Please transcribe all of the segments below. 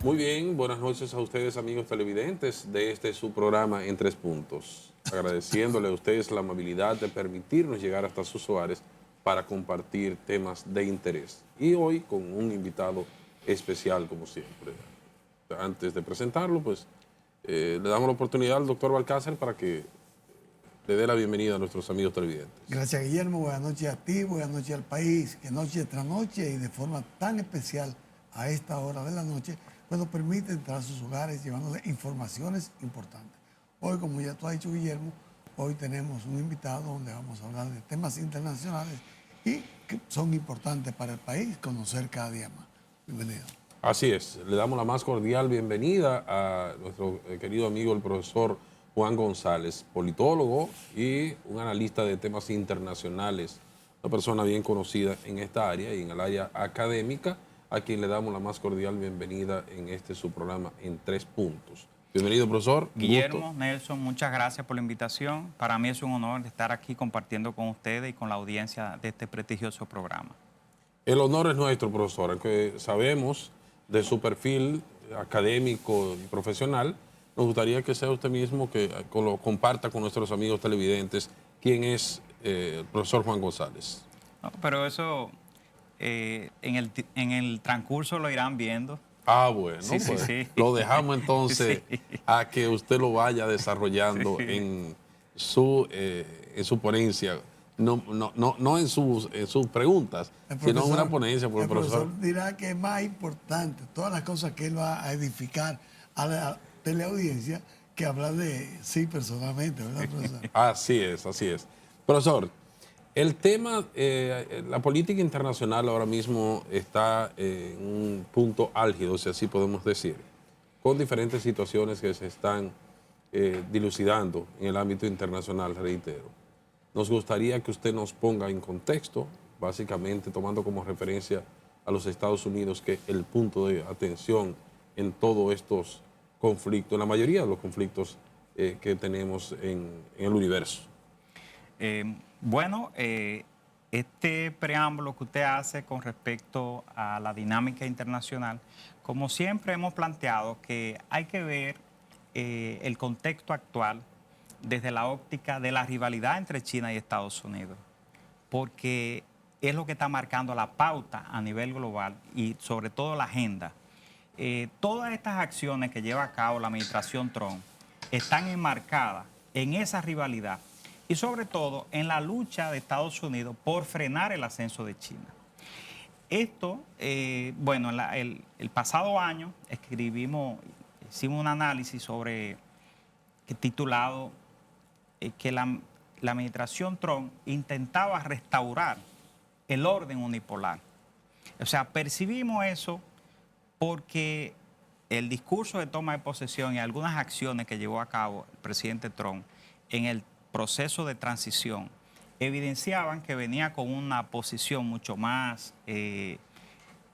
Muy bien, buenas noches a ustedes, amigos televidentes de este su programa En Tres Puntos. Agradeciéndole a ustedes la amabilidad de permitirnos llegar hasta sus hogares para compartir temas de interés. Y hoy con un invitado especial, como siempre. Antes de presentarlo, pues le damos la oportunidad al doctor Balcácer para que le dé la bienvenida a nuestros amigos televidentes. Gracias, Guillermo. Buenas noches a ti, buenas noches al país. Que noche tras noche y de forma tan especial a esta hora de la noche, pues nos permite entrar a sus hogares llevándoles informaciones importantes. Hoy, como ya tú has dicho, Guillermo, hoy tenemos un invitado donde vamos a hablar de temas internacionales y que son importantes para el país conocer cada día más. Bienvenido. Así es, le damos la más cordial bienvenida a nuestro querido amigo el profesor Juan González, politólogo y un analista de temas internacionales, una persona bien conocida en esta área y en el área académica, a quien le damos la más cordial bienvenida en este su programa En Tres Puntos. Bienvenido, profesor. Guillermo, Nelson, muchas gracias por la invitación. Para mí es un honor estar aquí compartiendo con ustedes y con la audiencia de este prestigioso programa. El honor es nuestro, profesor, aunque sabemos de su perfil académico y profesional. Nos gustaría que sea usted mismo que lo comparta con nuestros amigos televidentes quién es el profesor Juan González. No, pero eso en el transcurso lo irán viendo. Ah, bueno, Sí, pues sí. lo dejamos entonces Sí. a que usted lo vaya desarrollando Sí. en su ponencia, no en sus preguntas, sino en una ponencia por el profesor. Dirá que es más importante todas las cosas que él va a edificar a la teleaudiencia que hablar de sí personalmente, ¿verdad, profesor? Así es, así es. Profesor, el tema, la política internacional ahora mismo está en un punto álgido, si así podemos decir, con diferentes situaciones que se están dilucidando en el ámbito internacional, reitero. Nos gustaría que usted nos ponga en contexto, básicamente tomando como referencia a los Estados Unidos, que el punto de atención en todos estos conflictos, en la mayoría de los conflictos que tenemos en el universo. Bueno, este preámbulo que usted hace con respecto a la dinámica internacional, como siempre hemos planteado que hay que ver el contexto actual desde la óptica de la rivalidad entre China y Estados Unidos, porque es lo que está marcando la pauta a nivel global y sobre todo la agenda. Todas estas acciones que lleva a cabo la administración Trump están enmarcadas en esa rivalidad y sobre todo en la lucha de Estados Unidos por frenar el ascenso de China. Esto, bueno, el pasado año hicimos un análisis titulado que la administración Trump intentaba restaurar el orden unipolar. O sea, percibimos eso porque el discurso de toma de posesión y algunas acciones que llevó a cabo el presidente Trump en el proceso de transición evidenciaban que venía con una posición mucho más,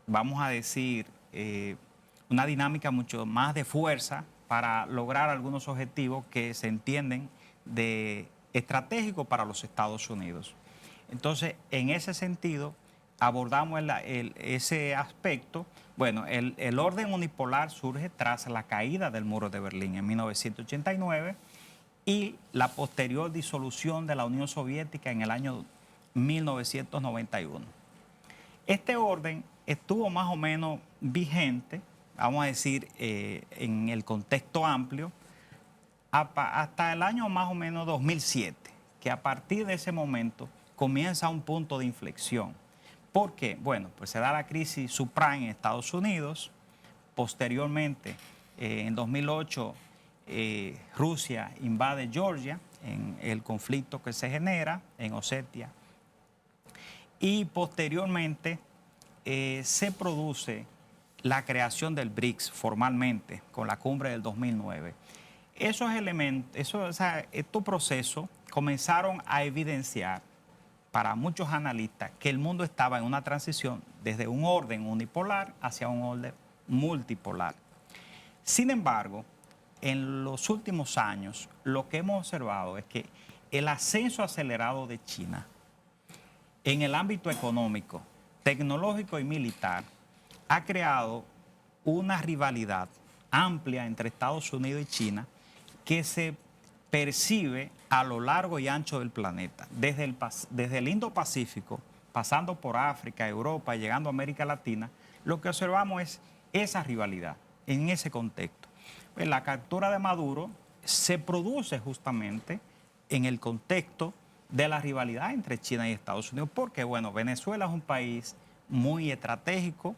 vamos a decir, una dinámica mucho más de fuerza para lograr algunos objetivos que se entienden de estratégicos para los Estados Unidos. Entonces, en ese sentido, abordamos ese aspecto. Bueno, el orden unipolar surge tras la caída del muro de Berlín en 1989 y la posterior disolución de la Unión Soviética en el año 1991. Este orden estuvo más o menos vigente, vamos a decir, en el contexto amplio, hasta el año más o menos 2007, que a partir de ese momento comienza un punto de inflexión. ¿Por qué? Bueno, pues se da la crisis subprime en Estados Unidos. Posteriormente, en 2008, Rusia invade Georgia en el conflicto que se genera en Osetia. Y posteriormente se produce la creación del BRICS formalmente con la cumbre del 2009. Esos elementos, estos procesos comenzaron a evidenciar para muchos analistas que el mundo estaba en una transición desde un orden unipolar hacia un orden multipolar. Sin embargo, en los últimos años, lo que hemos observado es que el ascenso acelerado de China en el ámbito económico, tecnológico y militar ha creado una rivalidad amplia entre Estados Unidos y China que se percibe a lo largo y ancho del planeta, desde el Indo-Pacífico, pasando por África, Europa, llegando a América Latina. Lo que observamos es esa rivalidad en ese contexto. Pues la captura de Maduro se produce justamente en el contexto de la rivalidad entre China y Estados Unidos, porque bueno, Venezuela es un país muy estratégico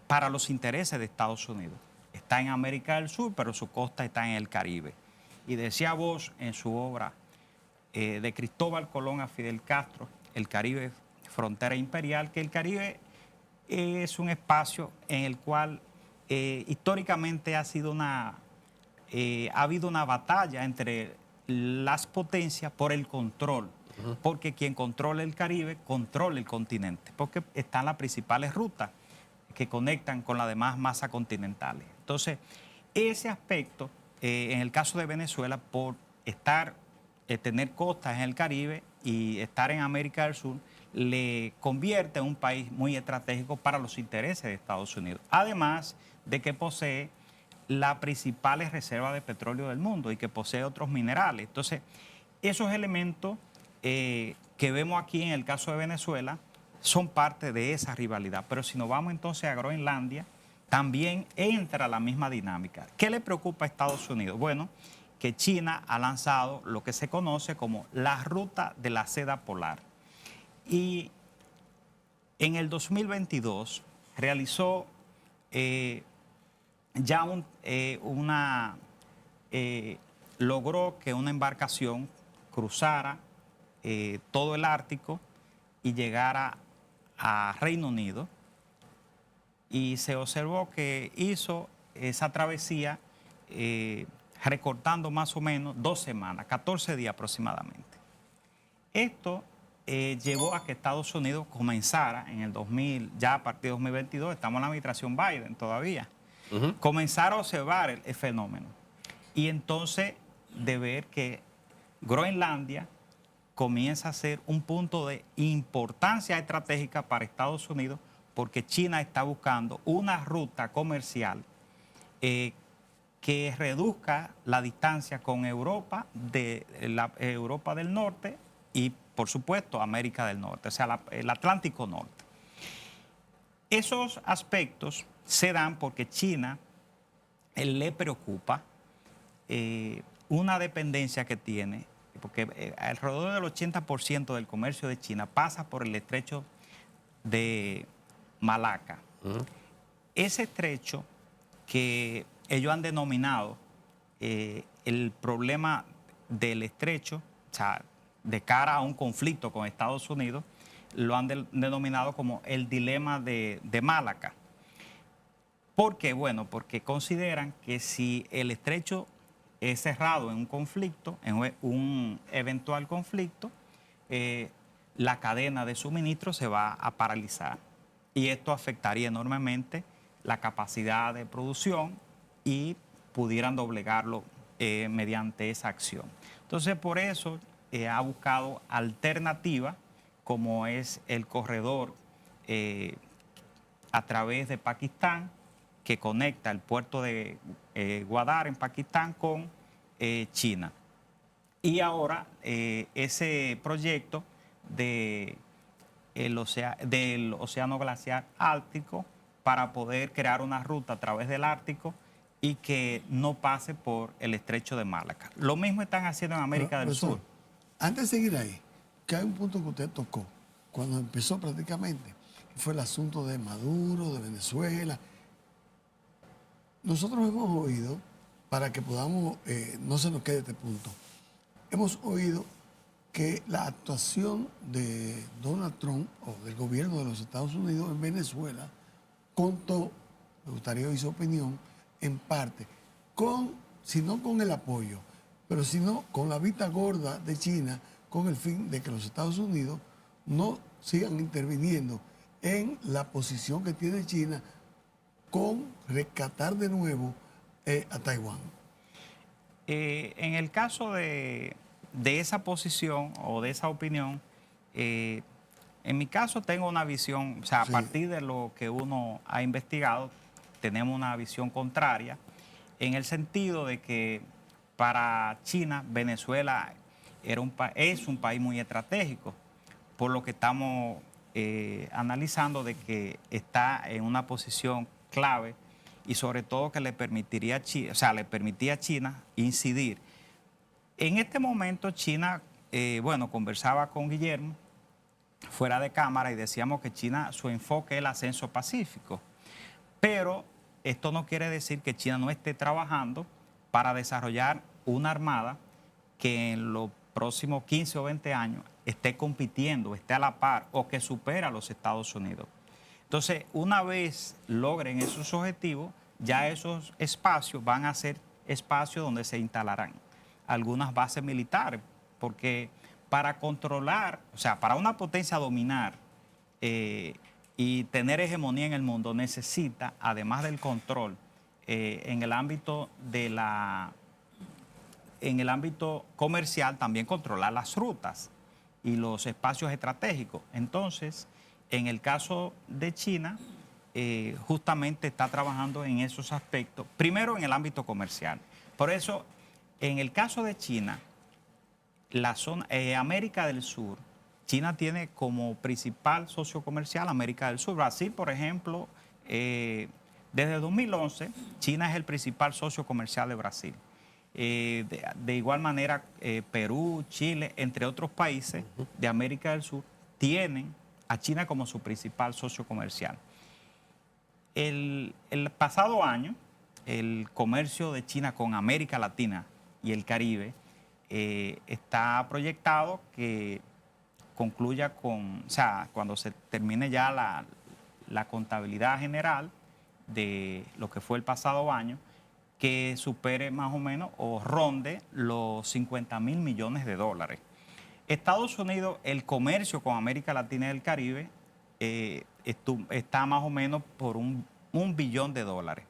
para los intereses de Estados Unidos. Está en América del Sur, pero su costa está en el Caribe. Y decía Bosch en su obra de Cristóbal Colón a Fidel Castro, El Caribe, frontera imperial, que el Caribe es un espacio en el cual históricamente ha habido una batalla entre las potencias por el control, porque quien controla el Caribe controla el continente, porque están las principales rutas que conectan con las demás masas continentales. Entonces, ese aspecto, en el caso de Venezuela, por tener costas en el Caribe y estar en América del Sur, le convierte en un país muy estratégico para los intereses de Estados Unidos. Además de que posee las principales reservas de petróleo del mundo y que posee otros minerales. Entonces, esos elementos que vemos aquí en el caso de Venezuela son parte de esa rivalidad. Pero si nos vamos entonces a Groenlandia, también entra la misma dinámica. ¿Qué le preocupa a Estados Unidos? Bueno, que China ha lanzado lo que se conoce como la ruta de la seda polar. Y en el 2022 realizó logró que una embarcación cruzara todo el Ártico y llegara a Reino Unido, y se observó que hizo esa travesía recortando más o menos 2 semanas, 14 días aproximadamente. Esto llevó a que Estados Unidos comenzara en el 2000, ya a partir de 2022, estamos en la administración Biden todavía, comenzar a observar el fenómeno. Y entonces de ver que Groenlandia comienza a ser un punto de importancia estratégica para Estados Unidos, porque China está buscando una ruta comercial que reduzca la distancia con Europa, Europa del Norte y, por supuesto, América del Norte, o sea, el Atlántico Norte. Esos aspectos se dan porque China le preocupa una dependencia que tiene, porque alrededor del 80% del comercio de China pasa por el estrecho de Malaca. Ese estrecho que ellos han denominado el problema del estrecho, o sea, de cara a un conflicto con Estados Unidos, lo han denominado como el dilema de Malaca. ¿Por qué? Bueno, porque consideran que si el estrecho es cerrado en un conflicto, en un eventual conflicto, la cadena de suministro se va a paralizar. Y esto afectaría enormemente la capacidad de producción y pudieran doblegarlo mediante esa acción. Entonces, por eso ha buscado alternativas, como es el corredor a través de Pakistán, que conecta el puerto de Gwadar en Pakistán con China. Y ahora ese proyecto del Océano Glaciar Ártico, para poder crear una ruta a través del Ártico y que no pase por el estrecho de Malaca. Lo mismo están haciendo en América del Sur. Antes de seguir ahí, que hay un punto que usted tocó cuando empezó prácticamente, fue el asunto de Maduro, de Venezuela. Nosotros hemos oído, para que podamos, no se nos quede este punto, hemos oído que la actuación de Donald Trump o del gobierno de los Estados Unidos en Venezuela contó, me gustaría oír su opinión, en parte, si no con el apoyo, pero sino con la vista gorda de China, con el fin de que los Estados Unidos no sigan interviniendo en la posición que tiene China con rescatar de nuevo a Taiwán. En el caso de esa posición o de esa opinión, en mi caso tengo una visión, o sea, a partir de lo que uno ha investigado, tenemos una visión contraria, en el sentido de que para China, Venezuela es un país muy estratégico, por lo que estamos analizando de que está en una posición clave y sobre todo que le permitía a China incidir. En este momento China, conversaba con Guillermo fuera de cámara y decíamos que China, su enfoque es el ascenso pacífico, pero esto no quiere decir que China no esté trabajando para desarrollar una armada que en los próximos 15 o 20 años esté compitiendo, esté a la par o que supera a los Estados Unidos. Entonces, una vez logren esos objetivos, ya esos espacios van a ser espacios donde se instalarán algunas bases militares, porque para controlar, o sea, para una potencia dominar y tener hegemonía en el mundo, necesita, además del control en el ámbito comercial, también controlar las rutas y los espacios estratégicos. Entonces, en el caso de China, justamente está trabajando en esos aspectos, primero en el ámbito comercial. Por eso, en el caso de China, la zona América del Sur, China tiene como principal socio comercial América del Sur. Brasil, por ejemplo, desde 2011, China es el principal socio comercial de Brasil. De igual manera, Perú, Chile, entre otros países de América del Sur, tienen a China como su principal socio comercial. El pasado año, el comercio de China con América Latina y el Caribe está proyectado que concluya cuando se termine ya la contabilidad general de lo que fue el pasado año, que supere más o menos o ronde los 50.000 millones de dólares. Estados Unidos, el comercio con América Latina y el Caribe está más o menos por un billón de dólares.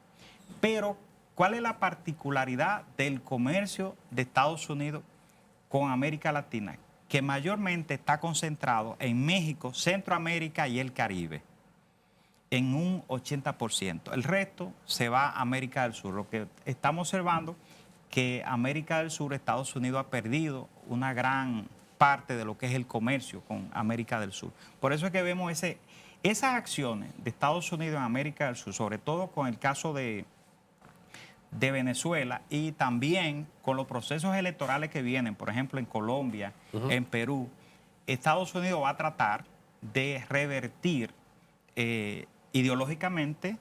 Pero, ¿cuál es la particularidad del comercio de Estados Unidos con América Latina? Que mayormente está concentrado en México, Centroamérica y el Caribe, en un 80%. El resto se va a América del Sur. Lo que estamos observando que América del Sur, Estados Unidos ha perdido una gran parte de lo que es el comercio con América del Sur. Por eso es que vemos esas acciones de Estados Unidos en América del Sur, sobre todo con el caso de Venezuela y también con los procesos electorales que vienen, por ejemplo, en Colombia, en Perú. Estados Unidos va a tratar de revertir ideológicamente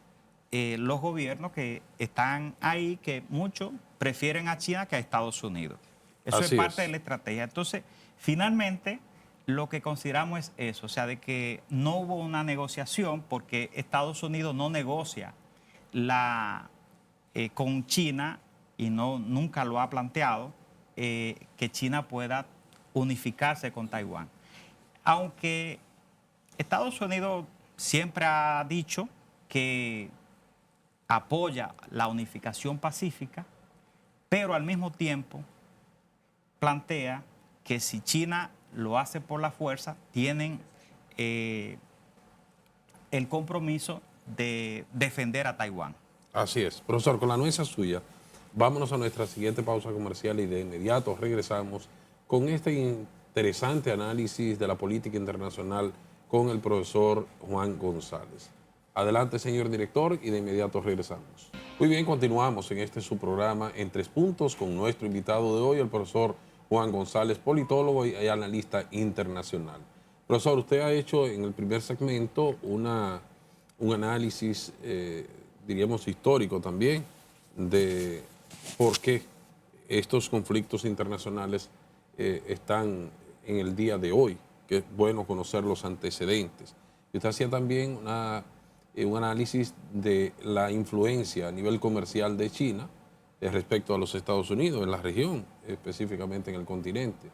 los gobiernos que están ahí, que muchos prefieren a China que a Estados Unidos. Eso es parte de la estrategia. Entonces, finalmente, lo que consideramos es eso, o sea, de que no hubo una negociación porque Estados Unidos no negocia con China y nunca lo ha planteado, que China pueda unificarse con Taiwán. Aunque Estados Unidos siempre ha dicho que apoya la unificación pacífica, pero al mismo tiempo plantea que si China lo hace por la fuerza, tienen el compromiso de defender a Taiwán. Así es. Profesor, con la anuencia suya, vámonos a nuestra siguiente pausa comercial y de inmediato regresamos con este interesante análisis de la política internacional con el profesor Juan González. Adelante, señor director, y de inmediato regresamos. Muy bien, continuamos en su programa En Tres Puntos con nuestro invitado de hoy, el profesor Juan González, politólogo y analista internacional. Profesor, usted ha hecho en el primer segmento un análisis, diríamos histórico también, de por qué estos conflictos internacionales están en el día de hoy, que es bueno conocer los antecedentes. Y usted hacía también un análisis de la influencia a nivel comercial de China respecto a los Estados Unidos, en la región, específicamente en el continente.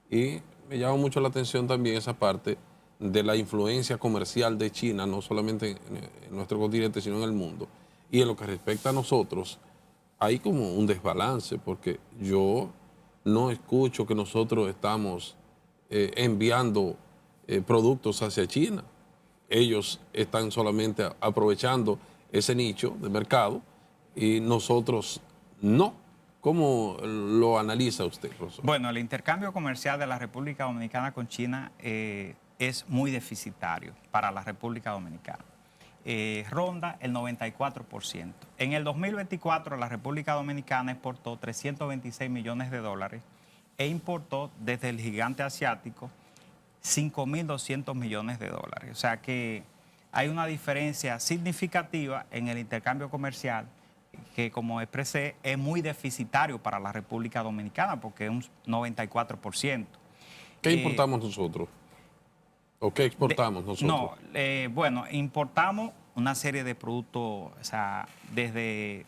Y me llama mucho la atención también esa parte de la influencia comercial de China, no solamente en nuestro continente, sino en el mundo. Y en lo que respecta a nosotros, hay como un desbalance, porque yo no escucho que nosotros estamos enviando productos hacia China. Ellos están solamente aprovechando ese nicho de mercado y nosotros no. ¿Cómo lo analiza usted, profesor? Bueno, el intercambio comercial de la República Dominicana con China es muy deficitario para la República Dominicana. Ronda el 94%. En el 2024 la República Dominicana exportó 326 millones de dólares e importó desde el gigante asiático 5.200 millones de dólares. O sea que hay una diferencia significativa en el intercambio comercial que, como expresé, es muy deficitario para la República Dominicana porque es un 94%. ¿Qué importamos nosotros? ¿O qué exportamos nosotros? No, bueno, importamos una serie de productos, o sea, desde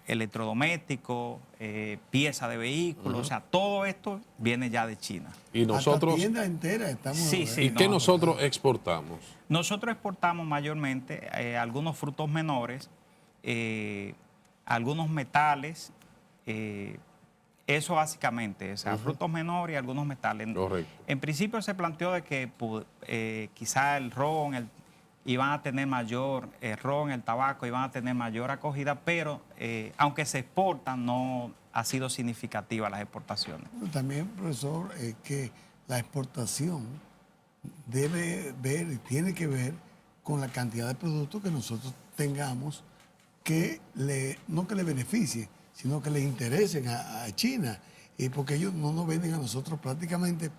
electrodomésticos, piezas de vehículos, o sea, todo esto viene ya de China. Y nosotros... Hasta tienda entera estamos... Sí, sí. ¿Y qué nosotros exportamos? Nosotros exportamos mayormente algunos frutos menores, algunos metales, eso básicamente, o sea, frutos menores y algunos metales. Correcto. En principio se planteó de que quizá el ron, iban a tener mayor, el ron, el tabaco, iban a tener mayor acogida, pero aunque se exportan, no ha sido significativa las exportaciones. También, profesor, que la exportación debe ver y tiene que ver con la cantidad de productos que nosotros tengamos que no que le beneficie, sino que le interesen a China, porque ellos no nos venden a nosotros prácticamente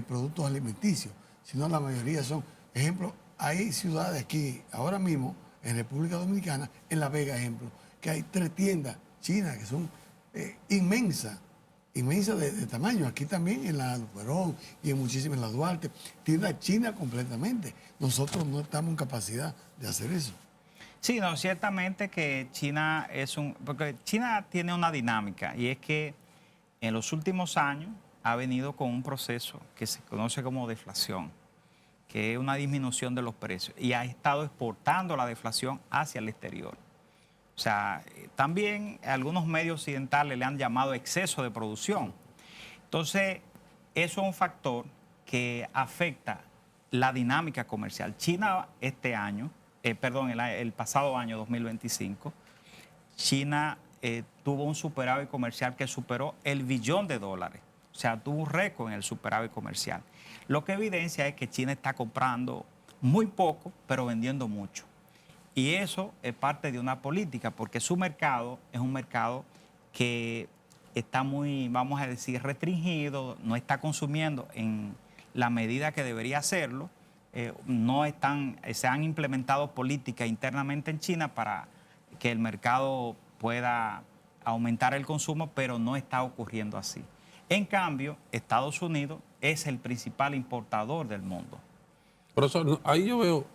productos alimenticios, sino la mayoría son, ejemplo, hay ciudades aquí, ahora mismo, en República Dominicana, en La Vega, ejemplo, que hay 3 tiendas chinas que son inmensas de tamaño. Aquí también en la Luperón y en muchísimas, en la Duarte, tiendas chinas completamente. Nosotros no estamos en capacidad de hacer eso. Sí, no, ciertamente que China porque China tiene una dinámica y es que en los últimos años ha venido con un proceso que se conoce como deflación, que es una disminución de los precios y ha estado exportando la deflación hacia el exterior. O sea, también algunos medios occidentales le han llamado exceso de producción. Entonces, eso es un factor que afecta la dinámica comercial. China este año, el pasado año 2025, China tuvo un superávit comercial que superó el billón de dólares. O sea, tuvo un récord en el superávit comercial. Lo que evidencia es que China está comprando muy poco, pero vendiendo mucho. Y eso es parte de una política, porque su mercado es un mercado que está muy, vamos a decir, restringido, no está consumiendo en la medida que debería hacerlo. Se han implementado políticas internamente en China para que el mercado pueda aumentar el consumo, pero no está ocurriendo así. En cambio, Estados Unidos es el principal importador del mundo. Profesor, ahí yo veo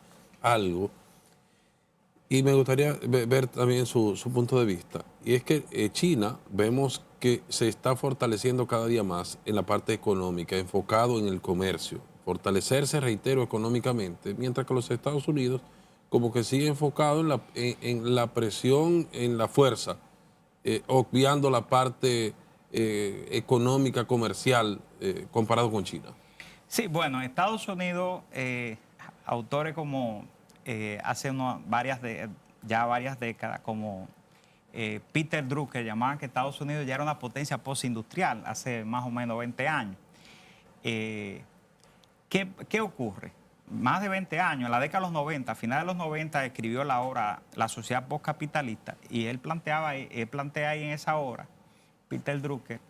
algo y me gustaría ver también su punto de vista. Y es que China vemos que se está fortaleciendo cada día más en la parte económica, enfocado en el comercio, fortalecerse, reitero, económicamente, mientras que los Estados Unidos como que sigue enfocado en la presión, en la fuerza, obviando la parte económica, comercial, comparado con China. Sí, bueno, Estados Unidos, autores como hace varias décadas, como Peter Drucker, llamaban que Estados Unidos ya era una potencia postindustrial hace más o menos 20 años. ¿Qué ocurre? Más de 20 años, en la década de los 90, a finales de los 90, escribió la obra La sociedad postcapitalista y él plantea ahí en esa obra, Peter Drucker,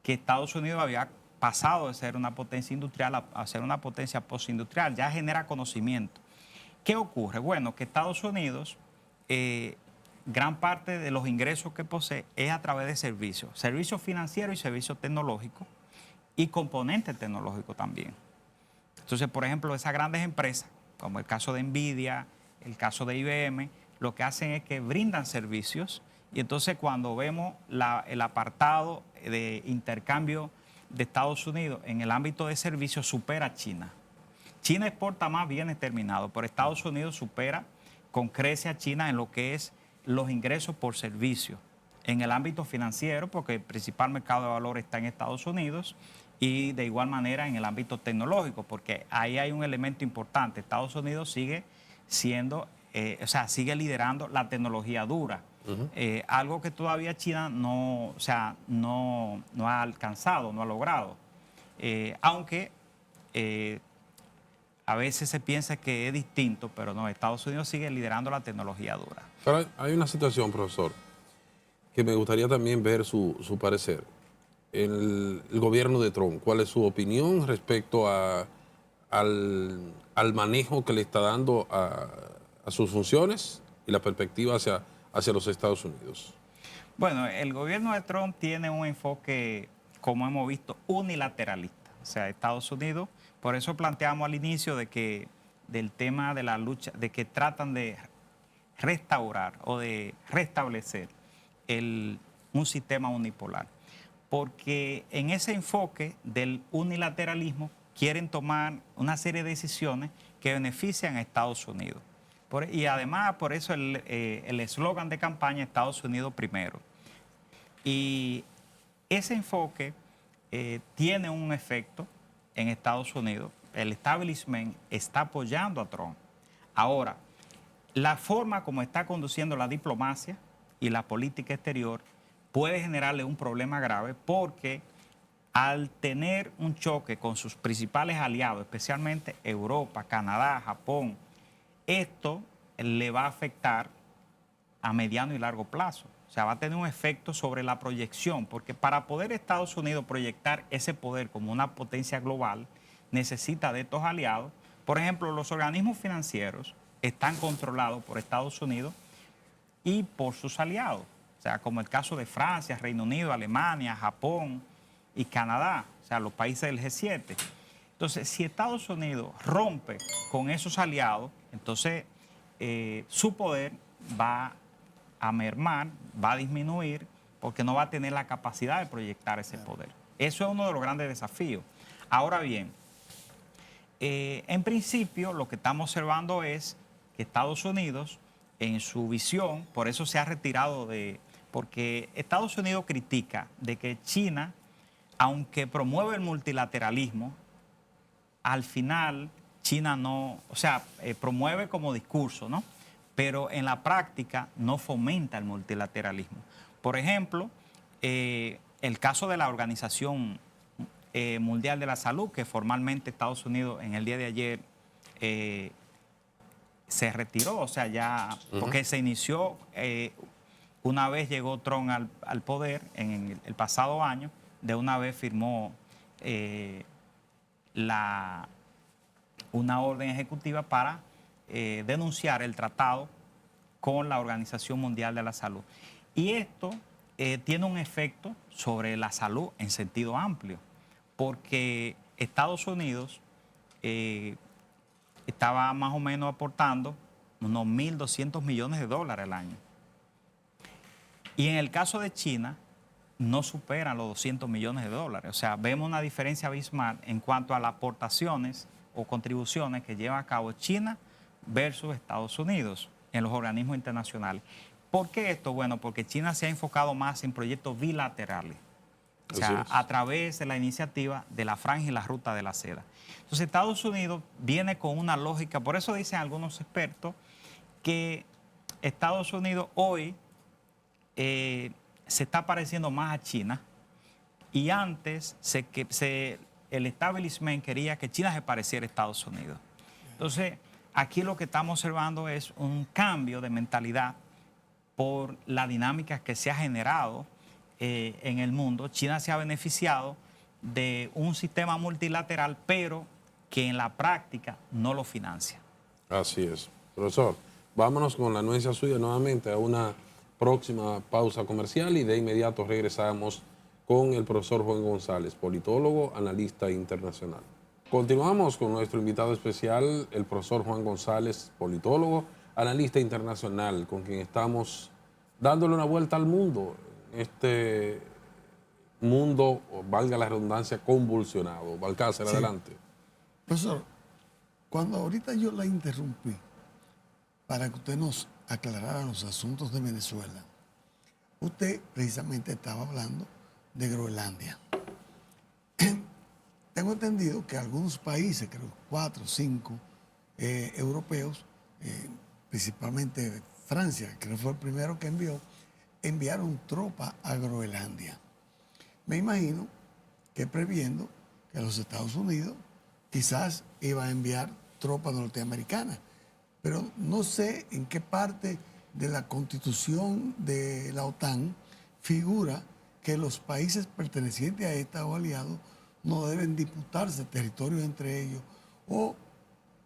que Estados Unidos había pasado de ser una potencia industrial a ser una potencia postindustrial, ya genera conocimiento. ¿Qué ocurre? Bueno, que Estados Unidos, gran parte de los ingresos que posee es a través de servicios financieros y servicios tecnológicos y componentes tecnológicos también. Entonces, por ejemplo, esas grandes empresas, como el caso de Nvidia, el caso de IBM, lo que hacen es que brindan servicios y entonces cuando vemos el apartado de intercambio de Estados Unidos en el ámbito de servicios supera a China. China exporta más bienes terminados, pero Estados Unidos supera con creces a China en lo que es los ingresos por servicio. En el ámbito financiero, porque el principal mercado de valor está en Estados Unidos, y de igual manera en el ámbito tecnológico, porque ahí hay un elemento importante. Estados Unidos sigue siendo o sea, sigue liderando la tecnología dura. Algo que todavía China no, o sea, no ha alcanzado, no ha logrado. Aunque a veces se piensa que es distinto, pero no, Estados Unidos sigue liderando la tecnología dura. Pero hay una situación, profesor, que me gustaría también ver su parecer. El gobierno de Trump, ¿cuál es su opinión respecto al manejo que le está dando a sus funciones y la perspectiva hacia los Estados Unidos? Bueno, el gobierno de Trump tiene un enfoque, como hemos visto, unilateralista. O sea, Estados Unidos, por eso planteamos al inicio del tema de la lucha, de que tratan de restaurar o de restablecer un sistema unipolar. Porque en ese enfoque del unilateralismo quieren tomar una serie de decisiones que benefician a Estados Unidos. Y además, por eso el eslogan de campaña, Estados Unidos primero. Y ese enfoque tiene un efecto en Estados Unidos. El establishment está apoyando a Trump. Ahora, la forma como está conduciendo la diplomacia y la política exterior puede generarle un problema grave porque al tener un choque con sus principales aliados, especialmente Europa, Canadá, Japón, esto le va a afectar a mediano y largo plazo. O sea, va a tener un efecto sobre la proyección, porque para poder Estados Unidos proyectar ese poder como una potencia global, necesita de estos aliados. Por ejemplo, los organismos financieros están controlados por Estados Unidos y por sus aliados. O sea, como el caso de Francia, Reino Unido, Alemania, Japón y Canadá, o sea, los países del G7. Entonces, si Estados Unidos rompe con esos aliados, entonces su poder va a mermar, va a disminuir, porque no va a tener la capacidad de proyectar ese poder. Eso es uno de los grandes desafíos. Ahora bien, en principio lo que estamos observando es que Estados Unidos, en su visión, por eso se ha retirado porque Estados Unidos critica de que China, aunque promueve el multilateralismo, al final China no, o sea, promueve como discurso, ¿no? Pero en la práctica no fomenta el multilateralismo. Por ejemplo, el caso de la Organización Mundial de la Salud, que formalmente Estados Unidos en el día de ayer se retiró, o sea, ya, porque se inició, una vez llegó Trump al poder en el pasado año, de una vez firmó una orden ejecutiva para denunciar el tratado con la Organización Mundial de la Salud. Y esto tiene un efecto sobre la salud en sentido amplio, porque Estados Unidos estaba más o menos aportando unos 1.200 millones de dólares al año. Y en el caso de China, no superan los 200 millones de dólares. O sea, vemos una diferencia abismal en cuanto a las aportaciones o contribuciones que lleva a cabo China versus Estados Unidos en los organismos internacionales. ¿Por qué esto? Bueno, porque China se ha enfocado más en proyectos bilaterales. O sea, a través de la iniciativa de la Franja y la Ruta de la Seda. Entonces, Estados Unidos viene con una lógica, por eso dicen algunos expertos que Estados Unidos hoy se está pareciendo más a China y antes el establishment quería que China se pareciera a Estados Unidos. Entonces, aquí lo que estamos observando es un cambio de mentalidad por la dinámica que se ha generado en el mundo. China se ha beneficiado de un sistema multilateral, pero que en la práctica no lo financia. Así es. Profesor, vámonos con la anuencia suya nuevamente a una próxima pausa comercial y de inmediato regresamos con el profesor Juan González, politólogo, analista internacional. Continuamos con nuestro invitado especial, el profesor Juan González, politólogo, analista internacional, con quien estamos dándole una vuelta al mundo, este mundo, valga la redundancia, convulsionado. Balcácer, adelante. Profesor, cuando ahorita yo la interrumpí para que usted nos aclarara los asuntos de Venezuela, usted precisamente estaba hablando de Groenlandia. Tengo entendido que algunos países, creo 4 o 5 europeos, principalmente Francia, que no fue el primero que envió, enviaron tropas a Groenlandia. Me imagino que previendo que los Estados Unidos quizás iba a enviar tropas norteamericanas, pero no sé en qué parte de la constitución de la OTAN figura que los países pertenecientes a Estados aliados no deben disputarse territorios entre ellos o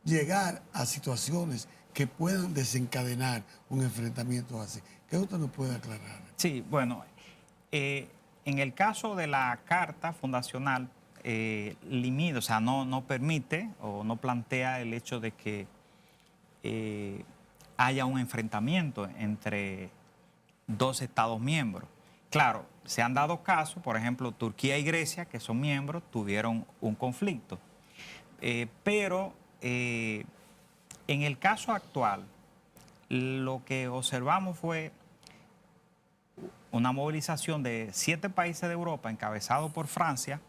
llegar a situaciones que puedan desencadenar un enfrentamiento así. ¿Qué usted nos puede aclarar? Sí, bueno, en el caso de la Carta Fundacional, limita, o sea, no permite o no plantea el hecho de que haya un enfrentamiento entre dos Estados miembros. Claro, se han dado casos, por ejemplo, Turquía y Grecia, que son miembros, tuvieron un conflicto. Pero en el caso actual, lo que observamos fue una movilización de 7 países de Europa, encabezados por Francia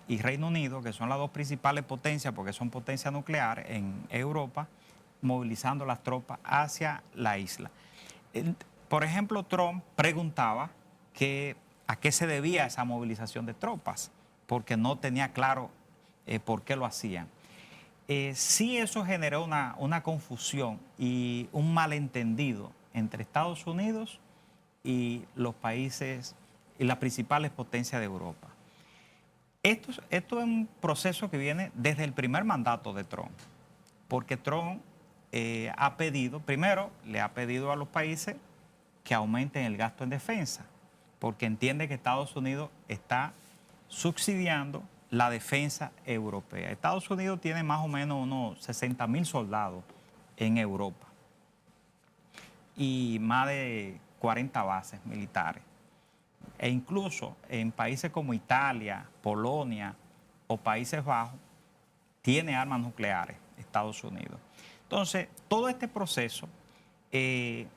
y Reino Unido, que son las dos principales potencias, porque son potencias nucleares en Europa, movilizando las tropas hacia la isla. Por ejemplo, Trump preguntaba a qué se debía esa movilización de tropas, porque no tenía claro por qué lo hacían. Sí, eso generó una confusión y un malentendido entre Estados Unidos y los países y las principales potencias de Europa. Esto es un proceso que viene desde el primer mandato de Trump, porque Trump ha pedido, primero, le ha pedido a los países que aumenten el gasto en defensa, porque entiende que Estados Unidos está subsidiando la defensa europea. Estados Unidos tiene más o menos unos 60.000 soldados en Europa y más de 40 bases militares. E incluso en países como Italia, Polonia o Países Bajos, tiene armas nucleares Estados Unidos. Entonces, todo este proceso, en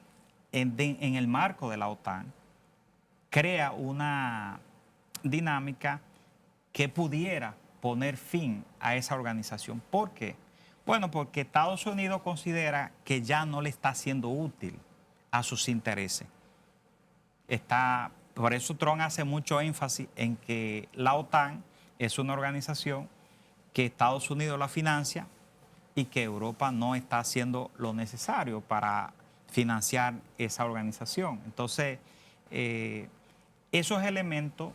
el marco de la OTAN, crea una dinámica que pudiera poner fin a esa organización. ¿Por qué? Bueno, porque Estados Unidos considera que ya no le está siendo útil a sus intereses. Por eso Trump hace mucho énfasis en que la OTAN es una organización que Estados Unidos la financia y que Europa no está haciendo lo necesario para financiar esa organización. Entonces, esos elementos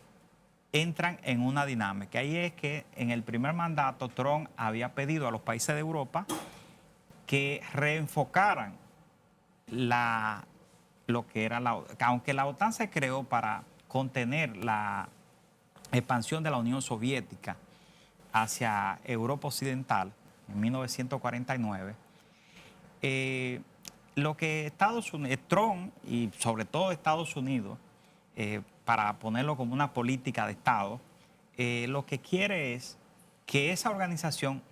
entran en una dinámica. Ahí es que en el primer mandato Trump había pedido a los países de Europa que reenfocaran lo que era aunque la OTAN se creó para contener la expansión de la Unión Soviética hacia Europa Occidental en 1949, lo que Trump y sobre todo Estados Unidos, para ponerlo como una política de Estado, lo que quiere es que esa organización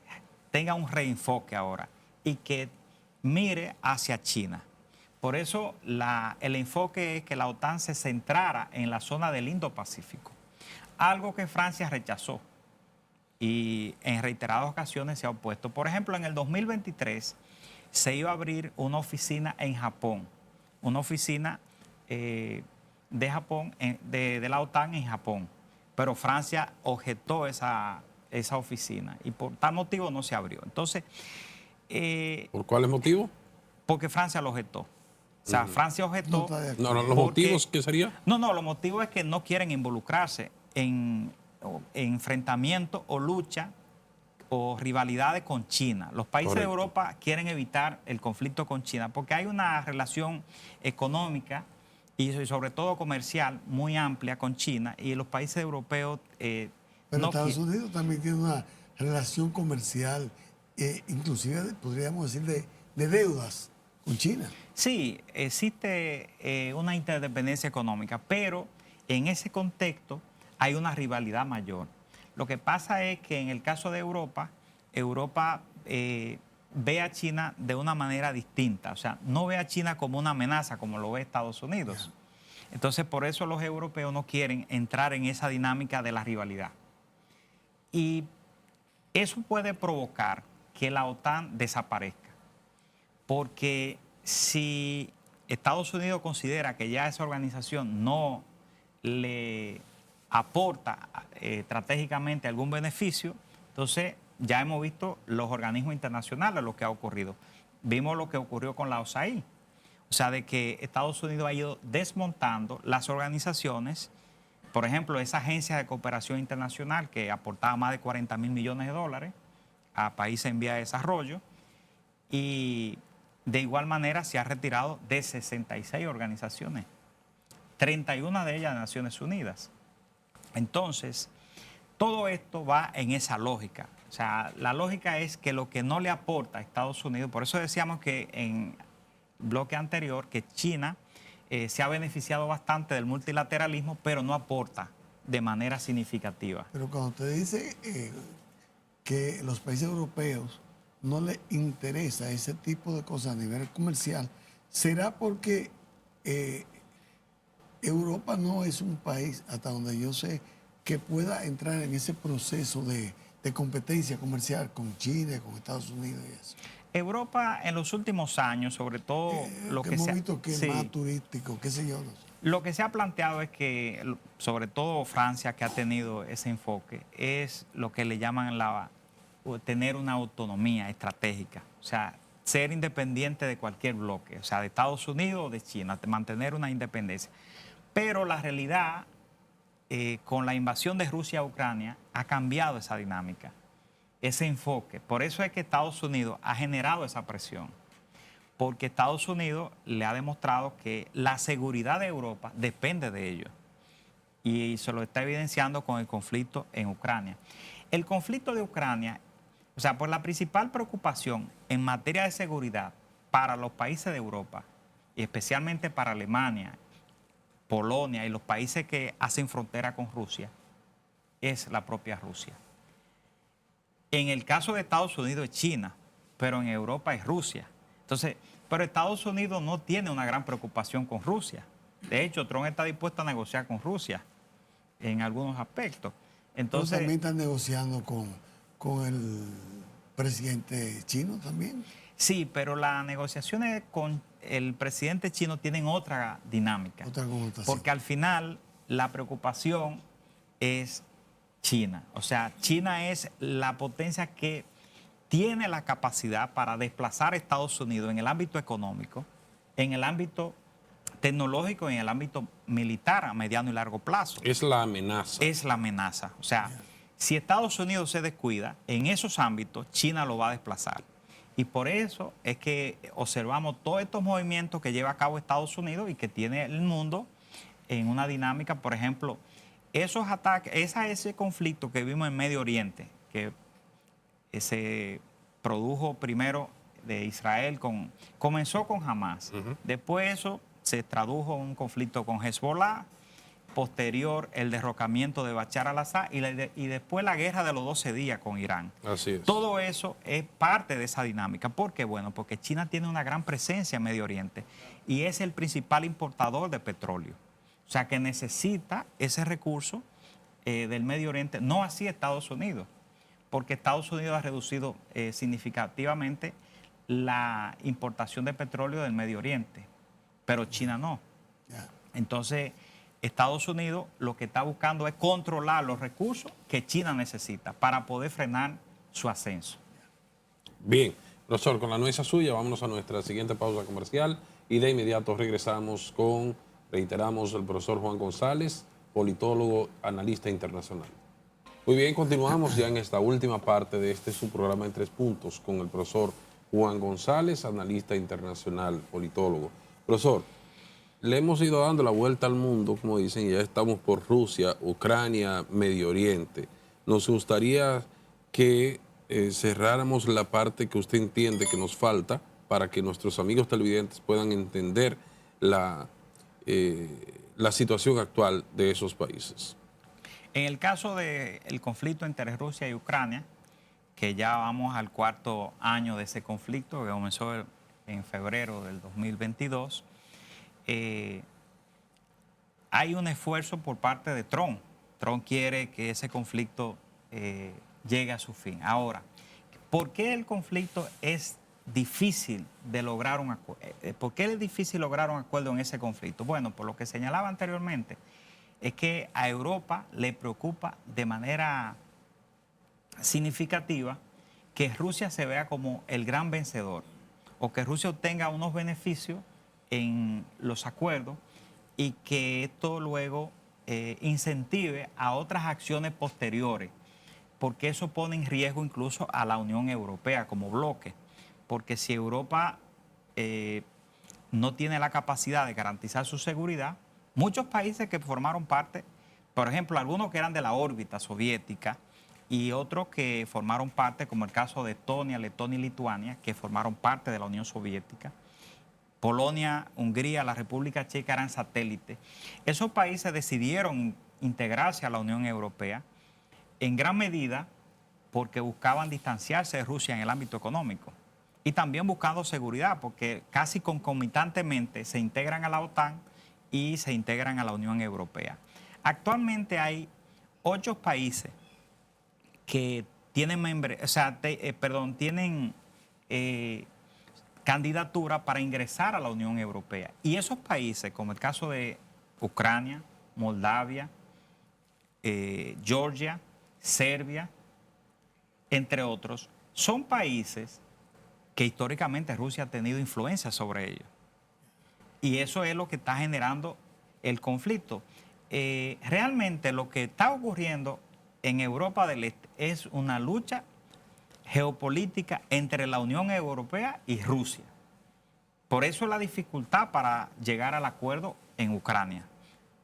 tenga un reenfoque ahora y que mire hacia China. Por eso el enfoque es que la OTAN se centrara en la zona del Indo-Pacífico, algo que Francia rechazó y en reiteradas ocasiones se ha opuesto. Por ejemplo, en el 2023 se iba a abrir una oficina en Japón, una oficina de Japón, de la OTAN en Japón, pero Francia objetó esa oficina y por tal motivo no se abrió. Entonces, ¿por cuáles motivos? Porque Francia lo objetó. O sea, Francia objetó. No, los motivos, ¿qué sería? No, los motivos es que no quieren involucrarse en enfrentamiento o lucha o rivalidades con China. Los países de Europa quieren evitar el conflicto con China porque hay una relación económica y sobre todo comercial muy amplia con China y los países europeos pero Estados Unidos también tiene una relación comercial, inclusive podríamos decir de deudas con China. Sí, existe una interdependencia económica, pero en ese contexto hay una rivalidad mayor. Lo que pasa es que en el caso de Europa ve a China de una manera distinta. O sea, no ve a China como una amenaza como lo ve Estados Unidos. Entonces, por eso los europeos no quieren entrar en esa dinámica de la rivalidad. Y eso puede provocar que la OTAN desaparezca. Porque si Estados Unidos considera que ya esa organización no le aporta estratégicamente algún beneficio, entonces ya hemos visto los organismos internacionales lo que ha ocurrido. Vimos lo que ocurrió con la OSAI. O sea, de que Estados Unidos ha ido desmontando las organizaciones, por ejemplo, esa agencia de cooperación internacional que aportaba más de 40 mil millones de dólares a países en vía de desarrollo, y de igual manera se ha retirado de 66 organizaciones, 31 de ellas de Naciones Unidas. Entonces, todo esto va en esa lógica. O sea, la lógica es que lo que no le aporta a Estados Unidos, por eso decíamos que en el bloque anterior que China se ha beneficiado bastante del multilateralismo, pero no aporta de manera significativa. Pero cuando usted dice que los países europeos no les interesa ese tipo de cosas a nivel comercial, ¿será porque Europa no es un país, hasta donde yo sé, que pueda entrar en ese proceso de competencia comercial con China, con Estados Unidos y eso? Europa en los últimos años, sobre todo lo que hemos se ha, visto que es sí, más turístico, qué sé yo. No sé. lo que se ha planteado es que, sobre todo Francia, que ha tenido ese enfoque, es lo que le llaman tener una autonomía estratégica. O sea, ser independiente de cualquier bloque, o sea, de Estados Unidos o de China, mantener una independencia. Pero la realidad, con la invasión de Rusia a Ucrania, ha cambiado esa dinámica, ese enfoque. Por eso es que Estados Unidos ha generado esa presión, porque Estados Unidos le ha demostrado que la seguridad de Europa depende de ello. Y se lo está evidenciando con el conflicto en Ucrania. El conflicto de Ucrania, o sea, por la principal preocupación en materia de seguridad para los países de Europa, y especialmente para Alemania, Polonia y los países que hacen frontera con Rusia, es la propia Rusia. En el caso de Estados Unidos es China, pero en Europa es Rusia. Entonces, pero Estados Unidos no tiene una gran preocupación con Rusia. De hecho, Trump está dispuesto a negociar con Rusia en algunos aspectos. Entonces, pero también están negociando con el presidente chino también. Sí, pero las negociaciones con el presidente chino tienen otra dinámica. Otra connotación. Porque al final la preocupación es China. O sea, China es la potencia que tiene la capacidad para desplazar a Estados Unidos en el ámbito económico, en el ámbito tecnológico y en el ámbito militar a mediano y largo plazo. Es la amenaza. Es la amenaza. O sea, si Estados Unidos se descuida, en esos ámbitos China lo va a desplazar. Y por eso es que observamos todos estos movimientos que lleva a cabo Estados Unidos y que tiene el mundo en una dinámica, por ejemplo, esos ataques, ese conflicto que vimos en Medio Oriente, que se produjo primero de Israel, comenzó con Hamas. Después eso se tradujo en un conflicto con Hezbollah, posterior el derrocamiento de Bashar al-Assad y después la guerra de los 12 días con Irán. Así es. Todo eso es parte de esa dinámica. ¿Por qué? Bueno, porque China tiene una gran presencia en Medio Oriente y es el principal importador de petróleo. O sea que necesita ese recurso del Medio Oriente, no así Estados Unidos, porque Estados Unidos ha reducido significativamente la importación de petróleo del Medio Oriente, pero China no. Entonces, Estados Unidos lo que está buscando es controlar los recursos que China necesita para poder frenar su ascenso. Bien, profesor, con la nueza suya, vámonos a nuestra siguiente pausa comercial y de inmediato regresamos con, reiteramos, el profesor Juan González, politólogo, analista internacional. Muy bien, continuamos ya en esta última parte de este su programa en 3 puntos con el profesor Juan González, analista internacional, politólogo. Profesor, le hemos ido dando la vuelta al mundo, como dicen, y ya estamos por Rusia, Ucrania, Medio Oriente. Nos gustaría que cerráramos la parte que usted entiende que nos falta para que nuestros amigos televidentes puedan entender la situación actual de esos países. En el caso del conflicto entre Rusia y Ucrania, que ya vamos al 4º año de ese conflicto, que comenzó en febrero del 2022, hay un esfuerzo por parte de Trump. Trump quiere que ese conflicto llegue a su fin. Ahora, ¿por qué el conflicto es difícil de lograr un acuerdo. ¿Por qué es difícil lograr un acuerdo en ese conflicto? Bueno, por lo que señalaba anteriormente, es que a Europa le preocupa de manera significativa que Rusia se vea como el gran vencedor o que Rusia obtenga unos beneficios en los acuerdos y que esto luego incentive a otras acciones posteriores, porque eso pone en riesgo incluso a la Unión Europea como bloque, porque si Europa no tiene la capacidad de garantizar su seguridad, muchos países que formaron parte, por ejemplo, algunos que eran de la órbita soviética y otros que formaron parte, como el caso de Estonia, Letonia y Lituania, que formaron parte de la Unión Soviética, Polonia, Hungría, la República Checa eran satélites. Esos países decidieron integrarse a la Unión Europea en gran medida porque buscaban distanciarse de Rusia en el ámbito económico y también buscando seguridad, porque casi concomitantemente se integran a la OTAN y se integran a la Unión Europea. Actualmente hay 8 países que tienen, tienen candidatura para ingresar a la Unión Europea. Y esos países, como el caso de Ucrania, Moldavia, Georgia, Serbia, entre otros, son países que históricamente Rusia ha tenido influencia sobre ellos. Y eso es lo que está generando el conflicto. Realmente lo que está ocurriendo en Europa del Este es una lucha geopolítica entre la Unión Europea y Rusia. Por eso la dificultad para llegar al acuerdo en Ucrania,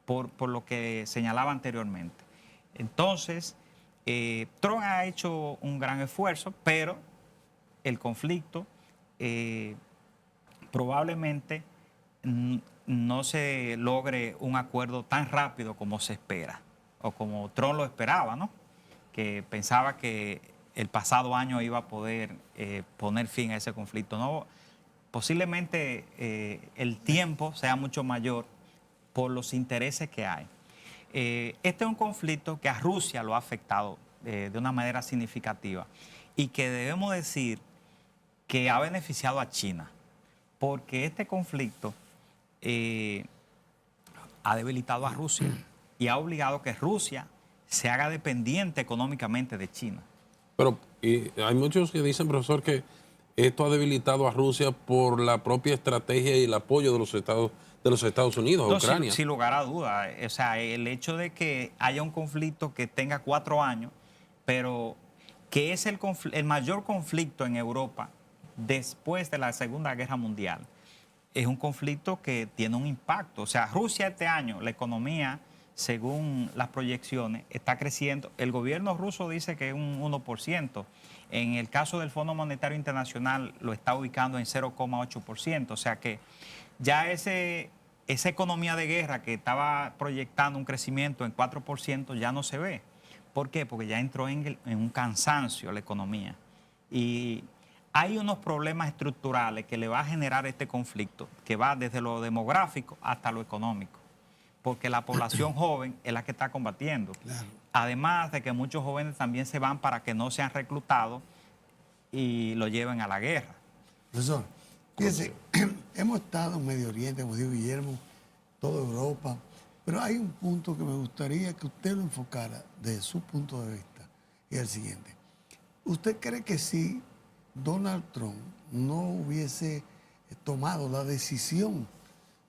por lo que señalaba anteriormente. Entonces, Trump ha hecho un gran esfuerzo, pero el conflicto probablemente no se logre un acuerdo tan rápido como se espera, o como Trump lo esperaba, ¿no? Que pensaba que el pasado año iba a poder poner fin a ese conflicto. No, posiblemente el tiempo sea mucho mayor por los intereses que hay. Este es un conflicto que a Rusia lo ha afectado de una manera significativa y que debemos decir que ha beneficiado a China, porque este conflicto ha debilitado a Rusia y ha obligado a que Rusia se haga dependiente económicamente de China. Pero hay muchos que dicen, profesor, que esto ha debilitado a Rusia por la propia estrategia y el apoyo de los Estados Unidos a Ucrania. Sin lugar a duda. O sea, el hecho de que haya un conflicto que tenga 4 años, pero que es el mayor conflicto en Europa después de la Segunda Guerra Mundial, es un conflicto que tiene un impacto. O sea, Rusia este año, la economía, según las proyecciones, está creciendo. El gobierno ruso dice que es un 1%. En el caso del Fondo Monetario Internacional lo está ubicando en 0,8%. O sea que ya esa economía de guerra que estaba proyectando un crecimiento en 4% ya no se ve. ¿Por qué? Porque ya entró en un cansancio la economía. Y hay unos problemas estructurales que le va a generar este conflicto, que va desde lo demográfico hasta lo económico, porque la población joven es la que está combatiendo. Claro. Además de que muchos jóvenes también se van para que no sean reclutados y lo lleven a la guerra. Profesor, fíjese, hemos estado en Medio Oriente, como dijo Guillermo, toda Europa, pero hay un punto que me gustaría que usted lo enfocara desde su punto de vista, y es el siguiente. ¿Usted cree que si Donald Trump no hubiese tomado la decisión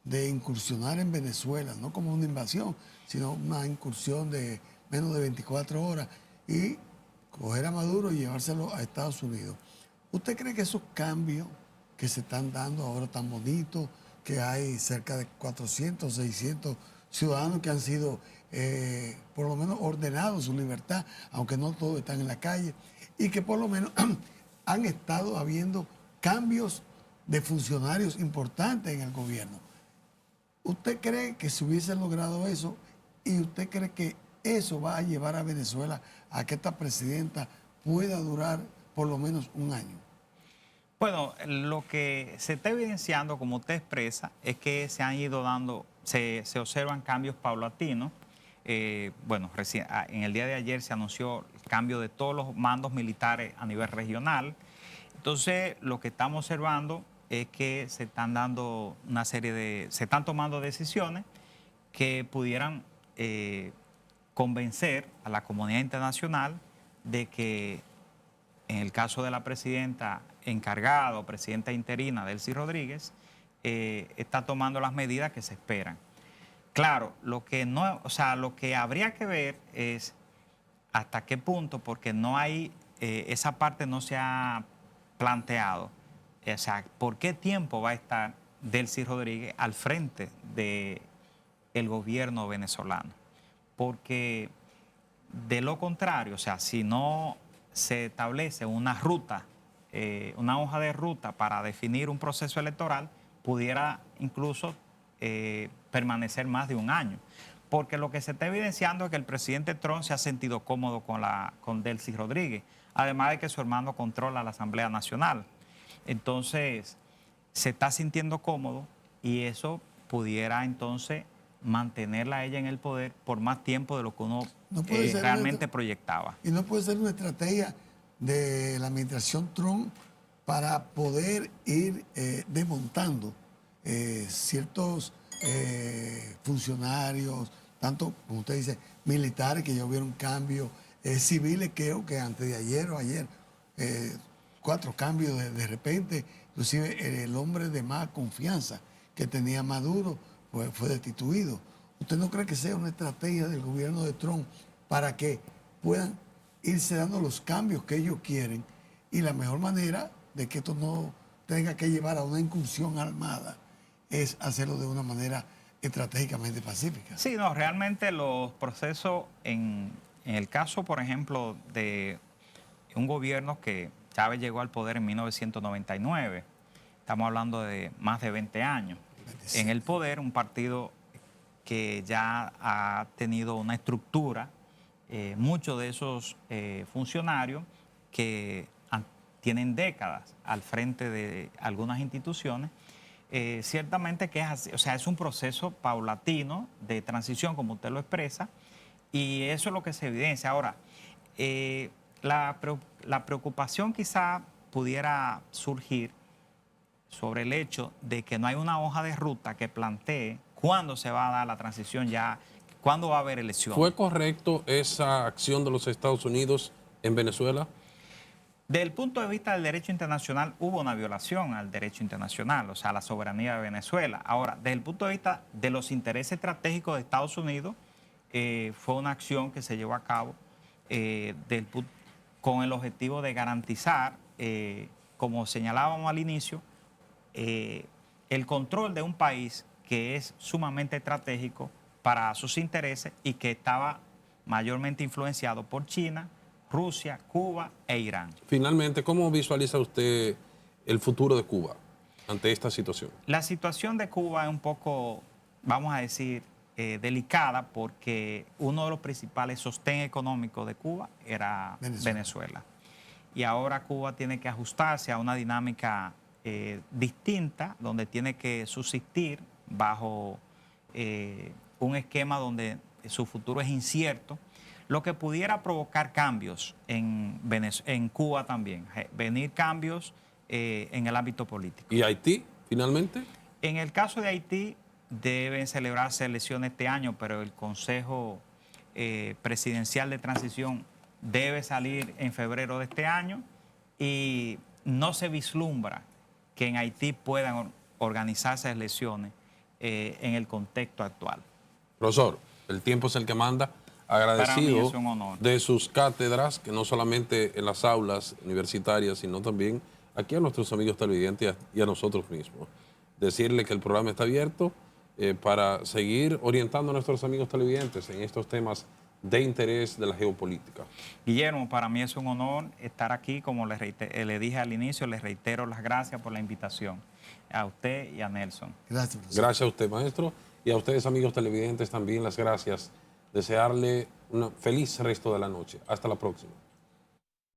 de incursionar en Venezuela, no como una invasión, sino una incursión de menos de 24 horas y coger a Maduro y llevárselo a Estados Unidos? ¿Usted cree que esos cambios que se están dando ahora tan bonitos, que hay cerca de 400, 600 ciudadanos que han sido por lo menos ordenados su libertad, aunque no todos están en la calle, y que por lo menos han estado habiendo cambios de funcionarios importantes en el gobierno? ¿Usted cree que se hubiese logrado eso y usted cree que eso va a llevar a Venezuela a que esta presidenta pueda durar por lo menos un año? Bueno, lo que se está evidenciando, como usted expresa, es que se han ido dando, se observan cambios paulatinos. Bueno, en el día de ayer se anunció el cambio de todos los mandos militares a nivel regional, Entonces, lo que estamos observando es que se están dando se están tomando decisiones que pudieran convencer a la comunidad internacional de que, en el caso de la presidenta encargada o presidenta interina, Delcy Rodríguez, está tomando las medidas que se esperan. Claro, lo que habría que ver es hasta qué punto, porque no hay, esa parte no se ha planteado. O sea, ¿por qué tiempo va a estar Delcy Rodríguez al frente del gobierno venezolano? Porque de lo contrario, o sea, si no se establece una ruta, una hoja de ruta para definir un proceso electoral, pudiera incluso permanecer más de un año. Porque lo que se está evidenciando es que el presidente Trump se ha sentido cómodo con Delcy Rodríguez, además de que su hermano controla la Asamblea Nacional. Entonces, se está sintiendo cómodo y eso pudiera entonces mantenerla a ella en el poder por más tiempo de lo que uno realmente proyectaba. Y no puede ser una estrategia de la administración Trump para poder ir desmontando ciertos funcionarios, tanto, como usted dice, militares que ya hubieron cambios, civiles que antes de ayer o ayer, 4 cambios de repente, inclusive el hombre de más confianza que tenía Maduro pues fue destituido. ¿Usted no cree que sea una estrategia del gobierno de Trump para que puedan irse dando los cambios que ellos quieren y la mejor manera de que esto no tenga que llevar a una incursión armada es hacerlo de una manera estratégicamente pacífica? Sí, no, realmente los procesos, en el caso, por ejemplo, de un gobierno que Chávez llegó al poder en 1999, estamos hablando de más de 20 años. 27. En el poder, un partido que ya ha tenido una estructura, muchos de esos funcionarios que tienen décadas al frente de algunas instituciones, ciertamente que es así, o sea, es un proceso paulatino de transición, como usted lo expresa, y eso es lo que se evidencia. Ahora, la preocupación quizá pudiera surgir sobre el hecho de que no hay una hoja de ruta que plantee cuándo se va a dar la transición ya, cuándo va a haber elecciones. ¿Fue correcto esa acción de los Estados Unidos en Venezuela? Desde el punto de vista del derecho internacional, hubo una violación al derecho internacional, o sea, a la soberanía de Venezuela. Ahora, desde el punto de vista de los intereses estratégicos de Estados Unidos, fue una acción que se llevó a cabo con el objetivo de garantizar, como señalábamos al inicio, el control de un país que es sumamente estratégico para sus intereses y que estaba mayormente influenciado por China, Rusia, Cuba e Irán. Finalmente, ¿cómo visualiza usted el futuro de Cuba ante esta situación? La situación de Cuba es un poco, vamos a decir, delicada, porque uno de los principales sostén económicos de Cuba era Venezuela. Y ahora Cuba tiene que ajustarse a una dinámica distinta, donde tiene que subsistir bajo un esquema donde su futuro es incierto, lo que pudiera provocar cambios en Cuba también, venir cambios en el ámbito político. ¿Y Haití, finalmente? En el caso de Haití, deben celebrarse elecciones este año, pero el Consejo Presidencial de Transición debe salir en febrero de este año y no se vislumbra que en Haití puedan organizarse elecciones en el contexto actual. Profesor, el tiempo es el que manda. Agradecido Para mí es un honor de sus cátedras, que no solamente en las aulas universitarias, sino también aquí a nuestros amigos televidentes y a nosotros mismos. Decirle que el programa está abierto para seguir orientando a nuestros amigos televidentes en estos temas de interés de la geopolítica. Guillermo, para mí es un honor estar aquí. Como le dije al inicio, les reitero las gracias por la invitación a usted y a Nelson. Gracias, profesor. Gracias a usted, maestro, y a ustedes, amigos televidentes, también las gracias. Desearle un feliz resto de la noche. Hasta la próxima.